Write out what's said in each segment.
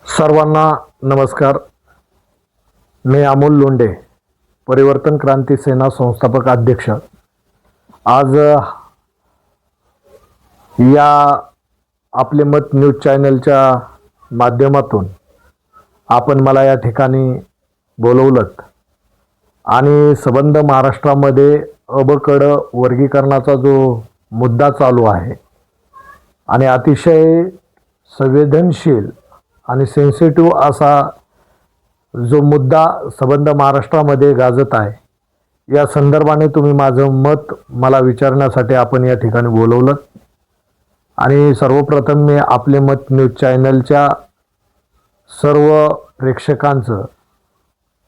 सर्वांना नमस्कार. मी अमोल लोंढे, परिवर्तन क्रांती सेना संस्थापक अध्यक्ष. आज या आपले मत न्यूज चॅनलच्या माध्यमातून आपण मला या ठिकाणी बोलवलंत आणि संबंध महाराष्ट्रामध्ये अबकड वर्गीकरणाचा जो मुद्दा चालू आहे आणि अतिशय संवेदनशील आणि सेन्सिटिव्ह असा जो मुद्दा संबंध महाराष्ट्रामध्ये गाजत आहे, या संदर्भाने तुम्ही माझं मत मला विचारण्यासाठी आपण या ठिकाणी बोलवलं. आणि सर्वप्रथम मी आपले मत न्यूज चॅनलच्या सर्व प्रेक्षकांचं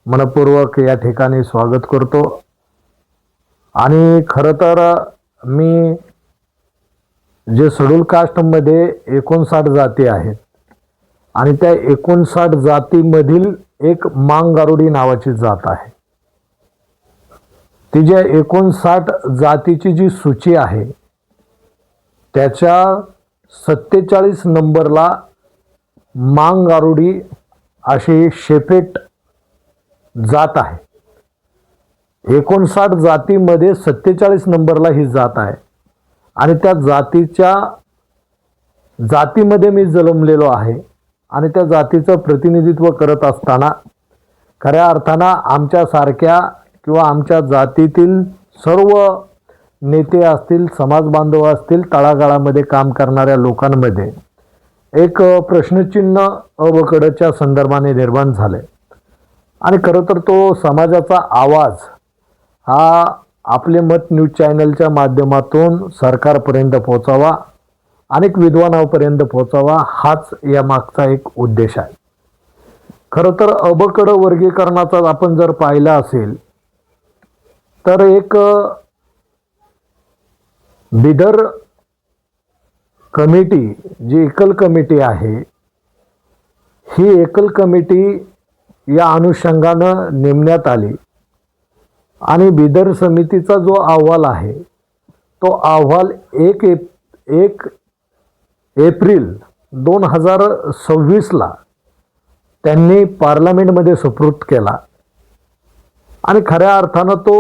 मनपूर्वक या ठिकाणी स्वागत करतो. आणि खरं तर मी जे शेड्यूल कास्टमध्ये 59 जाती आहेत आणि त्या 59 जातीमधील एक मांग गारुडी नावाची जात आहे. ती ज्या 59 जातीची जी सूची आहे त्याच्या 47 नंबरला मांग गारुडी अशी शेपेट जात आहे. 59 जातीमध्ये 47 नंबरला ही जात आहे आणि त्या जातीमध्ये मी जन्मलेलो आहे आणि त्या जातीचं प्रतिनिधित्व करत असताना खऱ्या अर्थानं आमच्यासारख्या किंवा आमच्या जातीतील सर्व नेते असतील, समाज बांधव असतील, तळागाळामध्ये काम करणाऱ्या लोकांमध्ये एक प्रश्नचिन्ह अबकडच्या संदर्भाने निर्माण झाले. आणि खरं तर तो समाजाचा आवाज हा आपले मत न्यूज चॅनलच्या माध्यमातून सरकारपर्यंत पोहोचावा, अनेक विद्वानांपर्यंत पोहोचावा, हाच या मागचा एक उद्देश आहे. खरं तर अबकड वर्गीकरणाचा आपण जर पाहिला असेल तर एक बिदर कमिटी जी एकल कमिटी आहे, ही एकल कमिटी या अनुषंगानं नेमण्यात आली आणि बिदर समितीचा जो अहवाल आहे तो अहवाल 1 एप्रिल 2026 त्यांनी पार्लमेंटमध्ये सुपूर्द केला. आणि खऱ्या अर्थानं तो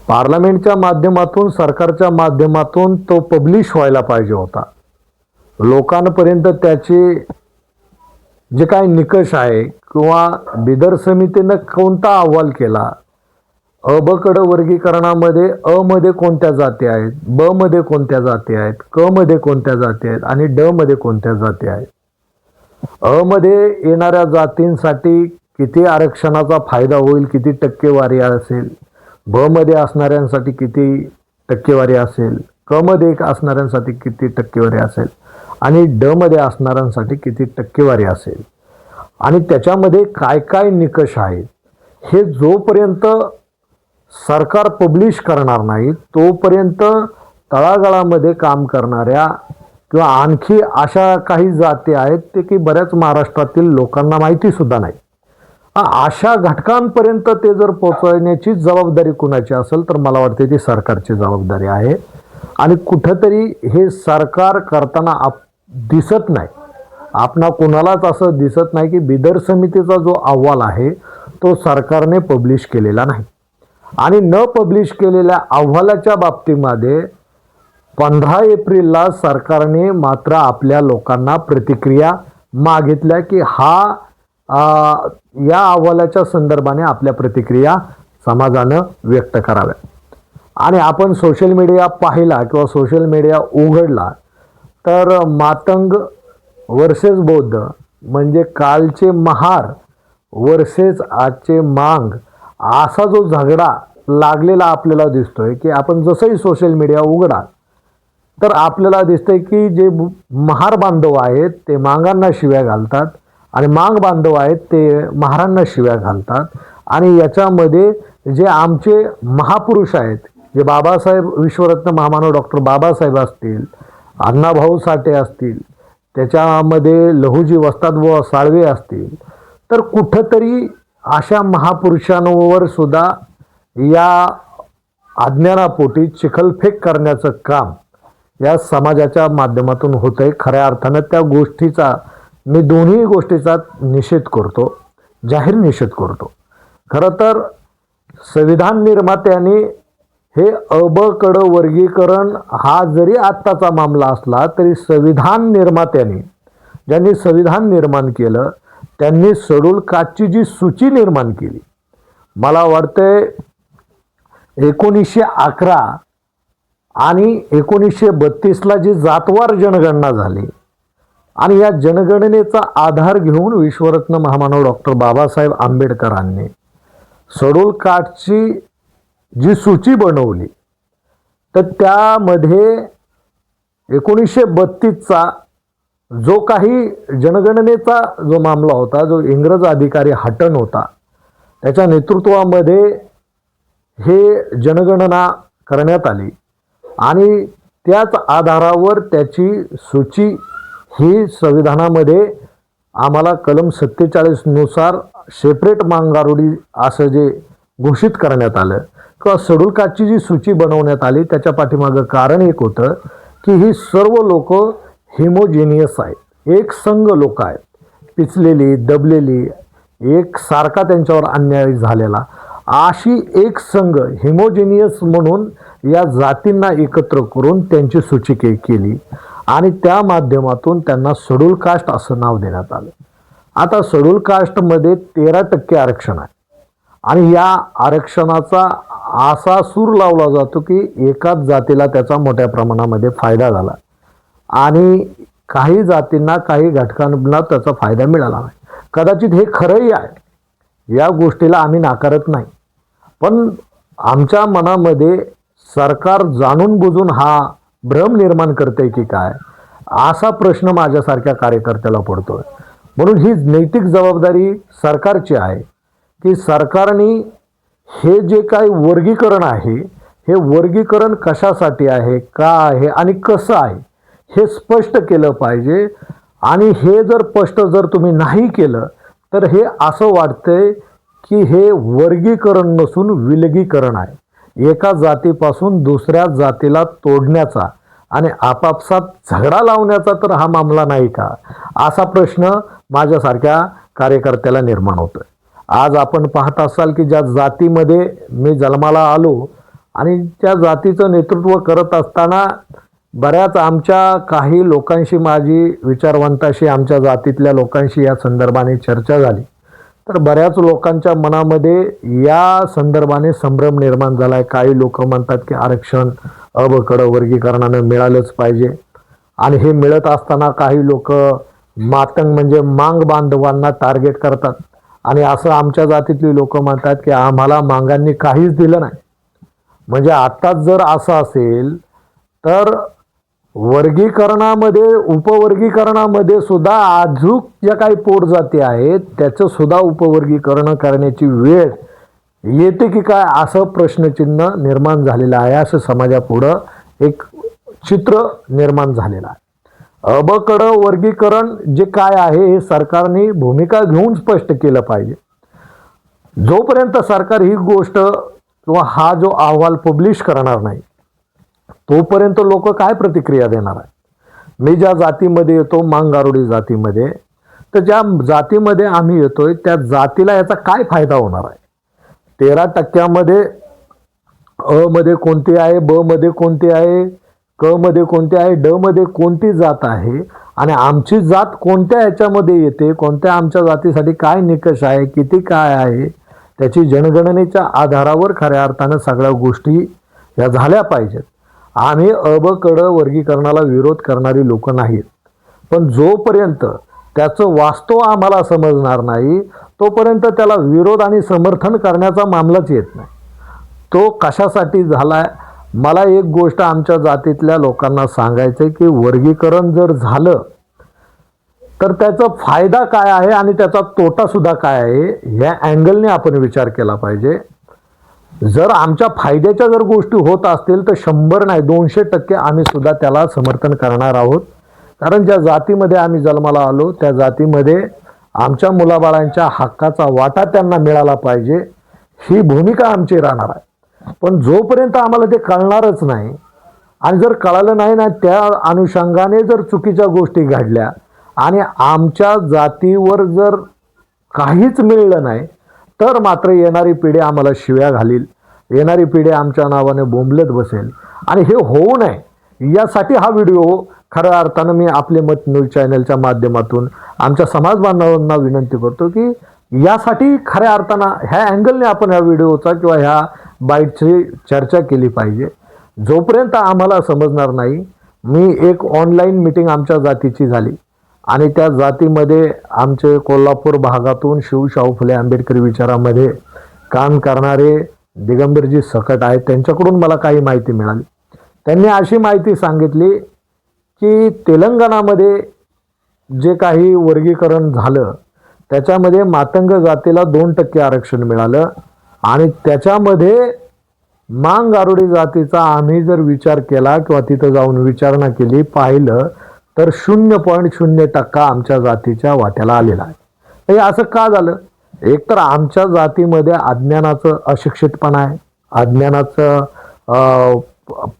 पार्लमेंटच्या माध्यमातून, सरकारच्या माध्यमातून तो पब्लिश व्हायला पाहिजे होता. लोकांपर्यंत त्याचे जे काही निकष आहे किंवा बिदर समितीनं कोणता अहवाल केला, अबकड वर्गीकरणामध्ये अ मध्ये कोणत्या जाती आहेत, ब मध्ये कोणत्या जाती आहेत, क मध्ये कोणत्या जाती आहेत आणि ड मध्ये कोणत्या जाती आहेत, अ मध्ये येणाऱ्या जातींसाठी किती आरक्षणाचा फायदा होईल, किती टक्केवारी असेल, ब मध्ये असणाऱ्यांसाठी किती टक्केवारी असेल, क मध्ये असणाऱ्यांसाठी किती टक्केवारी असेल आणि ड मध्ये असणाऱ्यांसाठी किती टक्केवारी असेल आणि त्याच्यामध्ये काय काय निकष आहेत, हे जोपर्यंत सरकार पब्लिश करणार नाही तोपर्यंत तळागाळामध्ये काम करणाऱ्या किंवा आणखी अशा काही जाती आहेत ते की बऱ्याच महाराष्ट्रातील लोकांना माहिती सुद्धा नाही, अशा घटकांपर्यंत ते जर पोहोचवण्याची जबाबदारी कुणाची असेल तर मला वाटते ती सरकारची जबाबदारी आहे. आणि कुठंतरी हे सरकार करताना दिसत नाही, आपणा कुणालाच असं दिसत नाही की बिदर समितीचा जो अहवाल आहे तो सरकारने पब्लिश केलेला नाही. आणि न पब्लिश केलेल्या अहवालाच्या बाबतीमध्ये 15 एप्रिलला सरकारने मात्र आपल्या लोकांना प्रतिक्रिया मागितल्या की या अहवालाच्या संदर्भाने आपल्या प्रतिक्रिया समाजानं व्यक्त कराव्या. आणि आपण सोशल मीडिया पाहिला किंवा सोशल मीडिया उघडला तर मातंग वर्सेस बौद्ध म्हणजे कालचे महार वर्सेस आजचे मांग असा जो झगडा लागलेला आपल्याला दिसतोय. की आपण जसंही सोशल मीडिया उघडा तर आपल्याला दिसतंय की जे महार बांधव आहेत ते मांगांना शिव्या घालतात आणि मांग बांधव आहेत ते महारांना शिव्या घालतात. आणि याच्यामध्ये जे आमचे महापुरुष आहेत, जे बाबासाहेब विश्वरत्न महामानव डॉक्टर बाबासाहेब असतील, अण्णाभाऊ साठे असतील, त्याच्यामध्ये लहुजी वस्तादबुवा साळवे असतील, तर कुठंतरी अशा महापुरुषांवर सुद्धा या अज्ञानापोटी चिखलफेक करण्याचं काम या समाजाच्या माध्यमातून होतंय. खऱ्या अर्थानं त्या गोष्टीचा मी दोन्ही गोष्टीचा निषेध करतो, जाहीर निषेध करतो. खरं तर संविधान निर्मात्यांनी हे अ ब कड वर्गीकरण हा जरी आत्ताचा मामला असला तरी संविधान निर्मात्यांनी, ज्यांनी संविधान निर्माण केलं त्यांनी शेड्यूल कास्टची जी सूची निर्माण केली, मला वाटतंय 1911 आणि 1932ला जी जातवार जनगणना झाली आणि या जनगणनेचा आधार घेऊन विश्वरत्न महामानव डॉक्टर बाबासाहेब आंबेडकरांनी शेड्यूल कास्टची जी सूची बनवली, तर त्यामध्ये 1932चा जो काही जनगणनेचा जो मामला होता, जो इंग्रज अधिकारी हटन होता, त्याच्या नेतृत्वामध्ये हे जनगणना करण्यात आली आणि त्याच आधारावर त्याची सूची ही संविधानामध्ये आम्हाला कलम 47 नुसार सेपरेट मांगारुडी असं जे घोषित करण्यात आलं किंवा शेड्यूल कास्टची जी सूची बनवण्यात आली, त्याच्या पाठीमागं कारण एक होतं की ही सर्व लोक हिमोजेनियस आहेत, एक संघ लोक आहेत, पिचलेली दबलेली, एक सारखा त्यांच्यावर अन्याय झालेला, अशी एक संघ हिमोजेनियस म्हणून या जातींना एकत्र करून त्यांची सूची केली आणि त्या माध्यमातून त्यांना शेड्यूल कास्ट असं नाव देण्यात आलं. आता शेड्यूल कास्टमध्ये 13% आरक्षण आहे आणि या आरक्षणाचा असा सूर लावला जातो की एकाच जातीला त्याचा मोठ्या प्रमाणामध्ये फायदा झाला आणि काही जातींना, काही घटकांना त्याचा फायदा मिळाला नाही. कदाचित हे खरंही आहे, या गोष्टीला आम्ही नाकारत नाही, पण आमच्या मनामध्ये सरकार जाणून बुजून हा भ्रम निर्माण करते की काय, असा प्रश्न माझ्यासारख्या कार्यकर्त्याला पडतोय. म्हणून ही नैतिक जबाबदारी सरकारची आहे की सरकारने हे जे काही वर्गीकरण आहे, हे वर्गीकरण कशासाठी आहे, का आहे आणि कसं आहे हे स्पष्ट केलं पाहिजे. आणि हे जर स्पष्ट जर तुम्ही नाही केलं तर हे असं वाटतंय की हे वर्गीकरण नसून विलगीकरण आहे, एका जातीपासून दुसऱ्या जातीला तोडण्याचा आणि आपापसात झगडा लावण्याचा तर हा मामला नाही का, असा प्रश्न माझ्यासारख्या कार्यकर्त्याला निर्माण होतोय. आज आपण पाहत असाल की ज्या जातीमध्ये मी जन्माला आलो आणि त्या जातीचं नेतृत्व करत असताना बऱ्याच आमच्या काही लोकांशी, माझी विचारवंताशी, आमच्या जातीतल्या लोकांशी या संदर्भाने चर्चा झाली, तर बऱ्याच लोकांच्या मनामध्ये या संदर्भाने संभ्रम निर्माण झाला आहे. काही लोक म्हणतात की आरक्षण अ ब कड वर्गीकरणानं मिळालंच पाहिजे आणि हे मिळत असताना काही लोक मातंग म्हणजे मांग बांधवांना टार्गेट करतात आणि असं आमच्या जातीतली लोक म्हणतात की आम्हाला मांगांनी काहीच दिलं नाही. म्हणजे आत्ताच जर असं असेल तर वर्गीकरणामध्ये, उपवर्गीकरणामध्ये सुद्धा अजूक ज्या काही पोटजाती आहेत त्याचं सुद्धा उपवर्गीकरण करण्याची वेळ येते की काय, असं प्रश्नचिन्ह निर्माण झालेलं आहे. असं समाजापुढं एक चित्र निर्माण झालेलं आहे. अ ब कड वर्गीकरण जे काय आहे हे सरकारने भूमिका घेऊन स्पष्ट केलं पाहिजे. जोपर्यंत सरकार ही गोष्ट किंवा हा जो अहवाल पब्लिश करणार नाही तोपर्यंत लोक काय प्रतिक्रिया देणार आहे. मी ज्या जातीमध्ये येतो, मांगारुडी जातीमध्ये, तर ज्या जातीमध्ये आम्ही येतोय त्या जातीला याचा काय फायदा होणार आहे. 13% अ मध्ये कोणती आहे, ब मध्ये कोणती आहे, क मध्ये कोणती आहे, ड मध्ये कोणती जात आहे आणि आमची जात कोणत्या ह्याच्यामध्ये येते, कोणत्या आमच्या जातीसाठी काय निकष आहे, किती काय आहे, त्याची जनगणनेच्या आधारावर खऱ्या अर्थानं सगळ्या गोष्टी या झाल्या पाहिजेत. आम्ही अ ब कड वर्गीकरणाला विरोध करणारी लोक नाहीत, पण जोपर्यंत त्याचं वास्तव आम्हाला समजणार नाही तोपर्यंत त्याला विरोध आणि समर्थन करण्याचा मामलाच येत नाही. तो कशासाठी झालाय, मला एक गोष्ट आमच्या जातीतल्या लोकांना सांगायचं की वर्गीकरण जर झालं तर त्याचा फायदा काय आहे आणि त्याचा तोटा सुद्धा काय आहे या अँगलने आपण विचार केला पाहिजे. जर आमच्या फायद्याच्या जर गोष्टी होत असतील तर 100 नाही 200% आम्ही सुद्धा त्याला समर्थन करणार आहोत. कारण ज्या जातीमध्ये आम्ही जन्माला आलो त्या जातीमध्ये आमच्या मुलाबाळांच्या हक्काचा वाटा त्यांना मिळाला पाहिजे, ही भूमिका आमची राहणार आहे. पण जोपर्यंत आम्हाला ते कळणारच नाही आणि जर कळालं नाही ना, त्या अनुषंगाने जर चुकीच्या गोष्टी घडल्या आणि आमच्या जातीवर जर काहीच मिळलं नाही तर मात्र येणारी पिढी आम्हाला शिव्या घालील, येणारी पिढी आमच्या नावाने बोंबलत बसेल. आणि हे होऊ नये यासाठी हा व्हिडिओ खऱ्या अर्थानं मी आपले मत न्यूज चॅनलच्या माध्यमातून आमच्या समाज बांधवांना विनंती करतो की यासाठी खऱ्या अर्थानं ह्या अँगलने आपण ह्या व्हिडिओचा किंवा ह्या बाईटची चर्चा केली पाहिजे. जोपर्यंत आम्हाला समजणार नाही, मी एक ऑनलाईन मीटिंग आमच्या जातीची झाली आणि त्या जातीमध्ये आमचे कोल्हापूर भागातून शाहू फुले आंबेडकरी विचारामध्ये काम करणारे दिगंबरजी सकट आहेत, त्यांच्याकडून मला काही माहिती मिळाली. त्यांनी अशी माहिती सांगितली की तेलंगणामध्ये जे काही वर्गीकरण झालं त्याच्यामध्ये मातंग जातीला 2% आरक्षण मिळालं आणि त्याच्यामध्ये मांग गारुडी जातीचा आम्ही जर विचार केला किंवा तिथं जाऊन विचारणा केली, पाहिलं तर 0.0% आमच्या जातीच्या वाट्याला आलेला आहे. हे असं का झालं? एकतर आमच्या जातीमध्ये अज्ञानाचं अशिक्षितपणा आहे, अज्ञानाचं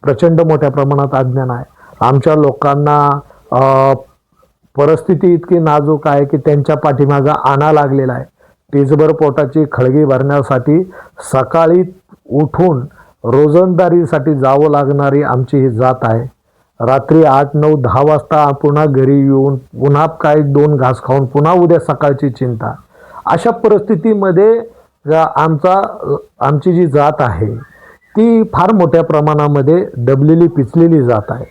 प्रचंड मोठ्या प्रमाणात अज्ञान आहे. आमच्या लोकांना परिस्थिती इतकी नाजूक आहे की त्यांच्या पाठीमागं आणा लागलेला आहे. टीजभर पोटाची खळगी भरण्यासाठी सकाळी उठून रोजंदारीसाठी जावं लागणारी आमची ही जात आहे. रात्री 8, 9, 10 वाजता पुन्हा घरी येऊन पुन्हा काय 2 घास खाऊन पुन्हा उद्या सकाळची चिंता. अशा परिस्थितीमध्ये आमची जी जात आहे ती फार मोठ्या प्रमाणामध्ये दबलेली पिचलेली जात आहे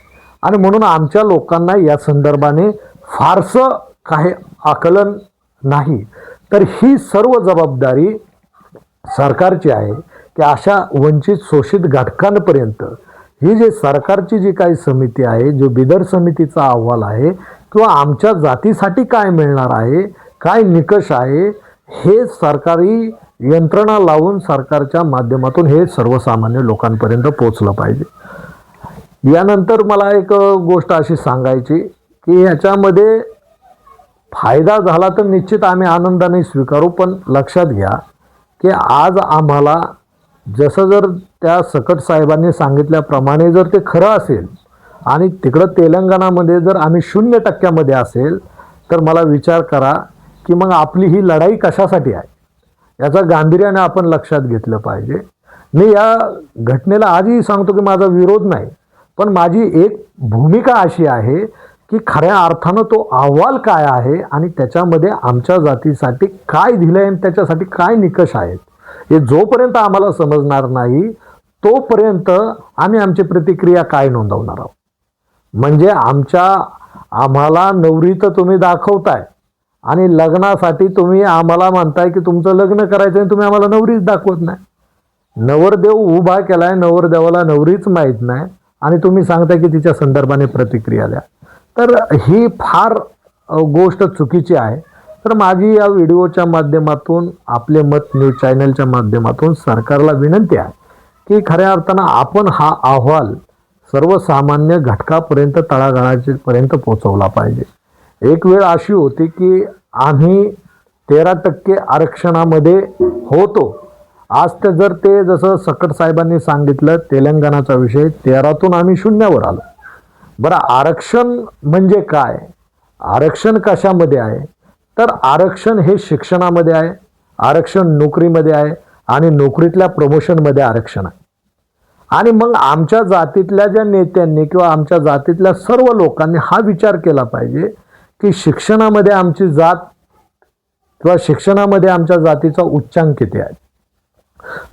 आणि म्हणून आमच्या लोकांना या संदर्भाने फारसं काही आकलन नाही. तर ही सर्व जबाबदारी सरकारची आहे की अशा वंचित शोषित घटकांपर्यंत ही जी सरकारची जी काही समिती आहे, जो बिदर समितीचा अहवाल आहे किंवा आमच्या जातीसाठी काय मिळणार आहे, काय निकष आहे, हे सरकारी यंत्रणा लावून सरकारच्या माध्यमातून हे सर्वसामान्य लोकांपर्यंत पोहोचलं पाहिजे. यानंतर मला एक गोष्ट अशी सांगायची की ह्याच्यामध्ये फायदा झाला तर निश्चित आम्ही आनंदाने स्वीकारू, पण लक्षात घ्या की आज आम्हाला जसं जर त्या सकट साहेबांनी सांगितल्याप्रमाणे जर ते खरं असेल आणि तिकडं तेलंगणामध्ये जर आम्ही 0% असेल तर मला विचार करा की मग आपली ही लढाई कशासाठी आहे, याचा गांभीर्याने आपण लक्षात घेतलं पाहिजे. मी या घटनेला आजही सांगतो की माझा विरोध नाही, पण माझी एक भूमिका अशी आहे की खऱ्या अर्थानं तो अहवाल काय आहे आणि त्याच्यामध्ये आमच्या जातीसाठी काय दिलंय आणि त्याच्यासाठी काय निकष आहेत हे जोपर्यंत आम्हाला समजणार नाही तोपर्यंत आम्ही आमची प्रतिक्रिया काय नोंदवणार आहोत. म्हणजे आम्हाला नवरी तर तुम्ही दाखवताय आणि लग्नासाठी तुम्ही आम्हाला म्हणताय की तुमचं लग्न करायचं आणि तुम्ही आम्हाला नवरीच दाखवत नाही. नवरदेव उभा केलाय, नवरदेवाला नवरीच माहीत नाही आणि तुम्ही सांगताय की तिच्या संदर्भाने प्रतिक्रिया द्या. तर ही फार गोष्ट चुकीची आहे. तर माझी या व्हिडिओच्या माध्यमातून आपले मत न्यूज चॅनलच्या माध्यमातून सरकारला विनंती आहे की खऱ्या अर्थानं आपण हा अहवाल सर्वसामान्य घटकापर्यंत तळागाळापर्यंत पोहोचवला पाहिजे. एक वेळ अशी होती की आम्ही 13% आरक्षणामध्ये होतो. आज ते जसं सकट साहेबांनी सांगितलं तेलंगणाचा विषय 13तून आम्ही 0वर आलो. बरं, आरक्षण म्हणजे काय? आरक्षण कशामध्ये आहे? तर आरक्षण हे शिक्षणामध्ये आहे, आरक्षण नोकरीमध्ये आहे आणि नोकरीतल्या प्रमोशनमध्ये आरक्षण आहे. आणि मग आमच्या जातीतल्या ज्या नेत्यांनी किंवा आमच्या जातीतल्या सर्व लोकांनी हा विचार केला पाहिजे की शिक्षणामध्ये आमची जात किंवा शिक्षणामध्ये आमच्या जातीचा उच्चांक किती आहे.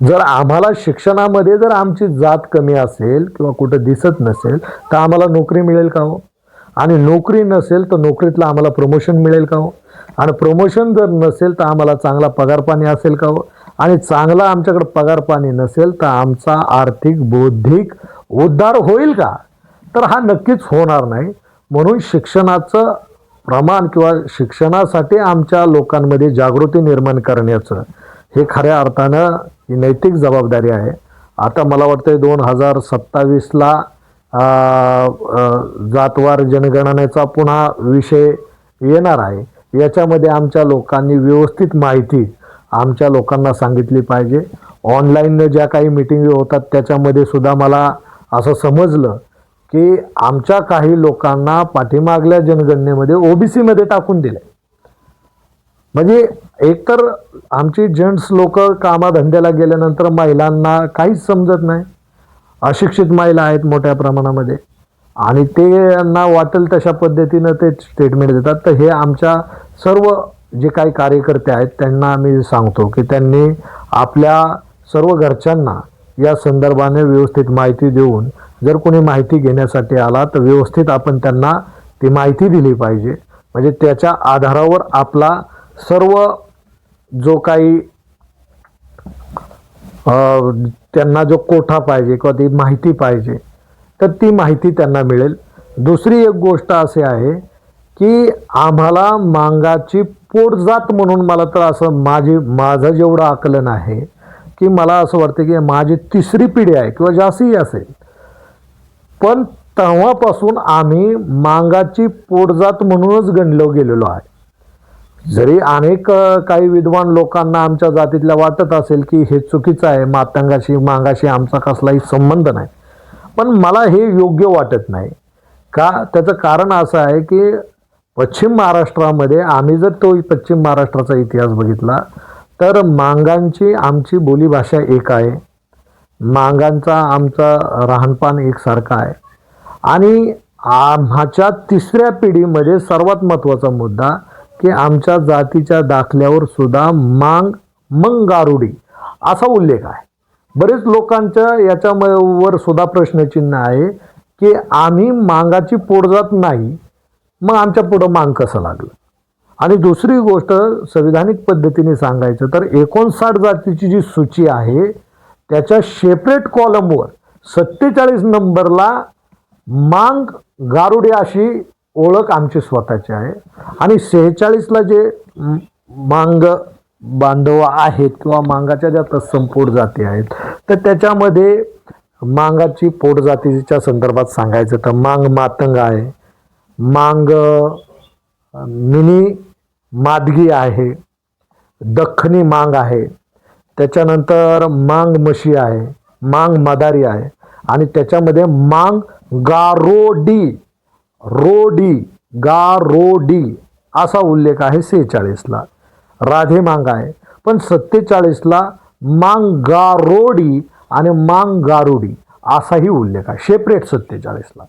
जर आम्हाला शिक्षणामध्ये जर आमची जात कमी असेल किंवा कुठं दिसत नसेल तर आम्हाला नोकरी मिळेल का हो? आणि नोकरी नसेल तर नोकरीतलं आम्हाला प्रमोशन मिळेल का हो? आणि प्रमोशन जर नसेल तर आम्हाला चांगला पगार पाणी असेल का हो? आणि चांगला आमच्याकडे पगार पाणी नसेल तर आमचा आर्थिक बौद्धिक उद्धार होईल का? तर हा नक्कीच होणार नाही. म्हणून शिक्षणाचं प्रमाण किंवा शिक्षणासाठी आमच्या लोकांमध्ये जागृती निर्माण करण्याचं हे खऱ्या अर्थानं ही नैतिक जबाबदारी आहे. आता मला वाटतंय 2027ला जातवार जनगणनेचा पुन्हा विषय येणार आहे. याच्यामध्ये आमच्या लोकांनी व्यवस्थित माहिती आमच्या लोकांना सांगितली पाहिजे. ऑनलाईन ज्या काही मीटिंग होतात त्याच्यामध्ये सुद्धा मला असं समजलं की आमच्या काही लोकांना पाठीमागल्या जनगणनेमध्ये ओबीसी मध्ये टाकून दिले. म्हणजे एकतर आमची जेंट्स लोक कामाधंद्याला गेल्यानंतर महिलांना काहीच समजत नाही, अशिक्षित महिला आहेत मोठ्या प्रमाणामध्ये, आणि ते यांना वाटेल तशा पद्धतीनं ते स्टेटमेंट देतात. तर हे आमच्या सर्व जे काही कार्यकर्ते आहेत त्यांना आम्ही सांगतो की त्यांनी आपल्या सर्व घरच्यांना या संदर्भाने व्यवस्थित माहिती देऊन, जर कोणी माहिती घेण्यासाठी आला तर व्यवस्थित आपण त्यांना ती माहिती दिली पाहिजे. म्हणजे त्याच्या आधारावर आपला सर्व जो काही त्यांना जो कोठा पाहिजे किंवा ती माहिती पाहिजे तर ती माहिती त्यांना मिळेल. दुसरी एक गोष्ट अशी आहे की आम्हाला मांगाची पोटजात म्हणून, मला तर असं माझं जेवढं आकलन आहे की मला असं वाटतं की माझी तिसरी पिढी आहे किंवा जास्तही असेल, पण तेव्हापासून आम्ही मांगाची पोटजात म्हणूनच गणलो गेलेलो आहे. जरी अनेक काही विद्वान लोकांना आमच्या जातीतल्या वाटत असेल की हे चुकीचं आहे, मांगाशी आमचा कसलाही संबंध नाही, पण मला हे योग्य वाटत नाही. का? त्याचं कारण असं आहे की पश्चिम महाराष्ट्रामध्ये आम्ही जर तो पश्चिम महाराष्ट्राचा इतिहास बघितला तर मांगांची आमची बोलीभाषा एक आहे, मांगांचा आमचा राहणपान एकसारखा आहे, आणि आमच्या तिसऱ्या पिढीमध्ये सर्वात महत्त्वाचा मुद्दा की आमच्या जातीच्या दाखल्यावर सुद्धा मंगारुडी असा उल्लेख आहे. बरेच लोकांच्या याच्यावर सुद्धा प्रश्नचिन्ह आहे की आम्ही मांगाची पोटजात नाही, मग आमच्या पुढं मांग कसं लागलं. आणि दुसरी गोष्ट संविधानिक पद्धतीने सांगायचं तर 59 जातीची जी सूची आहे त्याच्या सेपरेट कॉलमवर 47 नंबरला मांग गारुडी अशी ओळख आमची स्वतःची आहे, आणि 46ला जे मांग बांधव आहेत किंवा मांगाच्या ज्या तत्सम पोट जाती आहेत तर त्याच्यामध्ये मांगाची पोट जातीच्या संदर्भात सांगायचं तर मांग मातंग आहे, मांग मिनी मादगी आहे, दख्खनी मांग आहे, त्याच्यानंतर मांग म्हशी आहे, मांग मदारी आहे, आणि त्याच्यामध्ये मांग गारोडी असा उल्लेख आहे 46ला. राधे मांग आहे, पण 47ला मांग गारोडी आणि मांग गारुडी असाही उल्लेख आहे सेपरेट 47ला.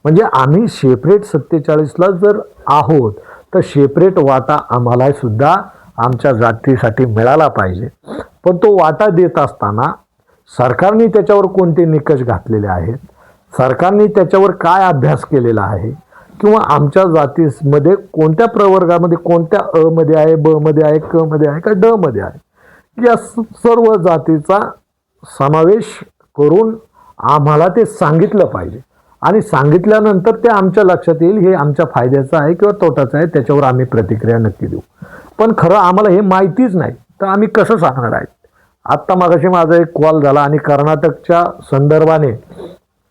म्हणजे आम्ही सेपरेट 47ला जर आहोत तर सेपरेट वाटा आम्हाला सुद्धा आमच्या जातीसाठी मिळाला पाहिजे. पण तो वाटा देत असताना सरकारने त्याच्यावर कोणते निकष घातलेले आहेत, सरकारने त्याच्यावर काय अभ्यास केलेला आहे, किंवा आमच्या जातीमध्ये कोणत्या प्रवर्गामध्ये, कोणत्या अ मध्ये आहे, ब मध्ये आहे, क मध्ये आहे का ड मध्ये आहे, या सर्व जातीचा समावेश करून आम्हाला ते सांगितलं पाहिजे. आणि सांगितल्यानंतर ते आमच्या लक्षात येईल हे आमच्या फायद्याचं आहे किंवा तोटाचं आहे, त्याच्यावर आम्ही प्रतिक्रिया नक्की देऊ. पण खरं आम्हाला हे माहितीच नाही तर आम्ही कसं सांगणार आहे. आत्ता मागाशी माझा एक कॉल झाला आणि कर्नाटकच्या संदर्भाने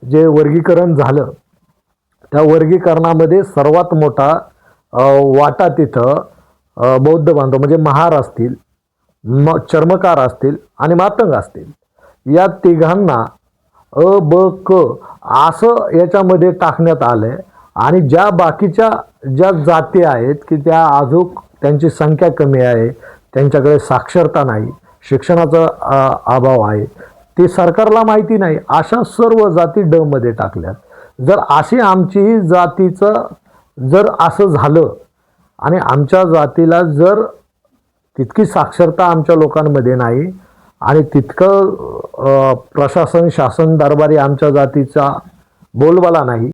जे वर्गीकरण झालं त्या वर्गीकरणामध्ये सर्वात मोठा वाटा तिथं बौद्ध बांधव म्हणजे महार असतील, चर्मकार असतील आणि मातंग असतील, या तिघांना अ ब क असं याच्यामध्ये टाकण्यात आलंय. आणि ज्या बाकीच्या ज्या जाती आहेत की त्या अजून त्यांची संख्या कमी आहे, त्यांच्याकडे साक्षरता नाही, शिक्षणाचा अभाव आहे, ते सरकारला माहिती नाही, अशा सर्व जाती ड मध्ये टाकल्यात. जर अशी आमची जातीचं जर असं झालं आणि आमच्या जातीला जर तितकी साक्षरता आमच्या लोकांमध्ये नाही आणि तितकं प्रशासन शासन दरबारी आमच्या जातीचा बोलबाला नाही,